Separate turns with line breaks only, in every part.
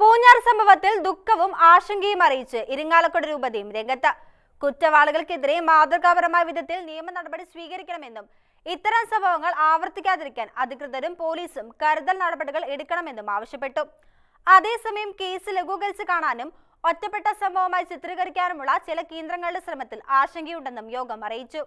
പൂഞ്ഞാർ സംഭവത്തിൽ ദുഃഖവും ആശങ്കയും അറിയിച്ച് ഇരിങ്ങാലക്കുട രൂപതയും രംഗത്ത്. കുറ്റവാളികൾക്കെതിരെ മാതൃകാപരമായ വിധത്തിൽ നിയമ നടപടി സ്വീകരിക്കണമെന്നും ഇത്തരം സംഭവങ്ങൾ ആവർത്തിക്കാതിരിക്കാൻ അധികൃതരും പോലീസും കരുതൽ നടപടികൾ എടുക്കണമെന്നും ആവശ്യപ്പെട്ടു. അതേസമയം കേസ് ലഘൂകരിച്ച് കാണാനും ഒറ്റപ്പെട്ട സംഭവമായി ചിത്രീകരിക്കാനുമുള്ള ചില കേന്ദ്രങ്ങളുടെ ശ്രമത്തിൽ ആശങ്കയുണ്ടെന്നും യോഗം അറിയിച്ചു.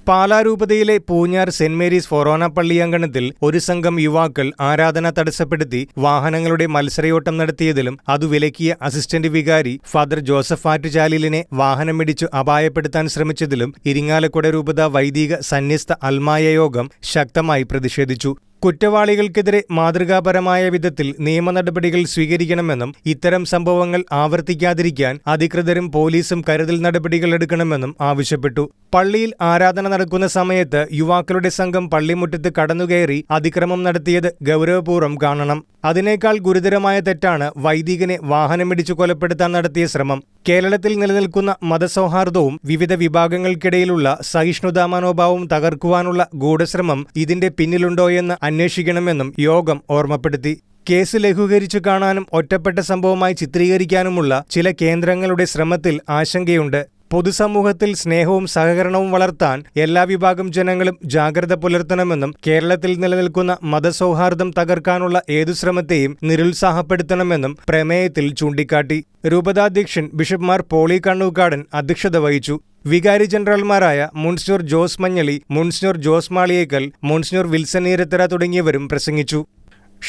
പാലാ രൂപതയിലെ പൂഞ്ഞാർ സെന്റ് മേരീസ് ഫൊറോന പള്ളി അങ്കണത്തിൽ ഒരു സംഘം യുവാക്കൾ ആരാധന തടസ്സപ്പെടുത്തി വാഹനങ്ങളുടെ മത്സരയോട്ടം നടത്തിയതിലും അതു വിലക്കിയ അസിസ്റ്റന്റ് വികാരി ഫാദർ ജോസഫ് ആറ്റുചാലിലിനെ വാഹനമിടിച്ചു അപായപ്പെടുത്താൻ ശ്രമിച്ചതിലും ഇരിങ്ങാലക്കുട രൂപത വൈദിക സന്യസ്ത അൽമായ യോഗം ശക്തമായി പ്രതിഷേധിച്ചു. കുറ്റവാളികൾക്കെതിരെ മാതൃകാപരമായ വിധത്തിൽ നിയമ നടപടികൾ സ്വീകരിക്കണമെന്നും ഇത്തരം സംഭവങ്ങൾ ആവർത്തിക്കാതിരിക്കാൻ അധികൃതരും പോലീസും കരുതൽ നടപടികൾ എടുക്കണമെന്നും ആവശ്യപ്പെട്ടു. പള്ളിയിൽ ആരാധന നടക്കുന്ന സമയത്ത് യുവാക്കളുടെ സംഘം പള്ളിമുറ്റത്ത് കടന്നുകയറി അതിക്രമം നടത്തിയത് ഗൗരവപൂർവ്വം കാണണം. അതിനേക്കാൾ ഗുരുതരമായ തെറ്റാണ് വൈദികനെ വാഹനമിടിച്ചു കൊലപ്പെടുത്താൻ നടത്തിയ ശ്രമം. കേരളത്തിൽ നിലനിൽക്കുന്ന മതസൗഹാർദ്ദവും വിവിധ വിഭാഗങ്ങൾക്കിടയിലുള്ള സഹിഷ്ണുതാ മനോഭാവവും തകർക്കുവാനുള്ള ഗൂഢശ്രമം ഇതിന്റെ പിന്നിലുണ്ടോയെന്ന് അന്വേഷിക്കണമെന്നും യോഗം ഓർമ്മപ്പെടുത്തി. കേസ് ലഘൂകരിച്ചു കാണാനും ഒറ്റപ്പെട്ട സംഭവമായി ചിത്രീകരിക്കാനുമുള്ള ചില കേന്ദ്രങ്ങളുടെ ശ്രമത്തിൽ ആശങ്കയുണ്ട്. പൊതുസമൂഹത്തിൽ സ്നേഹവും സഹകരണവും വളർത്താൻ എല്ലാ വിഭാഗം ജനങ്ങളും ജാഗ്രത പുലർത്തണമെന്നും കേരളത്തിൽ നിലനിൽക്കുന്ന മതസൗഹാർദ്ദം തകർക്കാനുള്ള ഏതു ശ്രമത്തെയും നിരുത്സാഹപ്പെടുത്തണമെന്നും പ്രമേയത്തിൽ ചൂണ്ടിക്കാട്ടി. രൂപതാധ്യക്ഷൻ ബിഷപ്പ്മാർ പോളി കണ്ണൂക്കാടൻ അധ്യക്ഷത വഹിച്ചു. വികാരി ജനറൽമാരായ monsignor Jose Manjaly, monsignor Jose Maliyekkal, monsignor Wilson Eerathara തുടങ്ങിയവരും പ്രസംഗിച്ചു.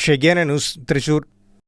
ഷെഗ്യാന ന്യൂസ്, തൃശൂർ.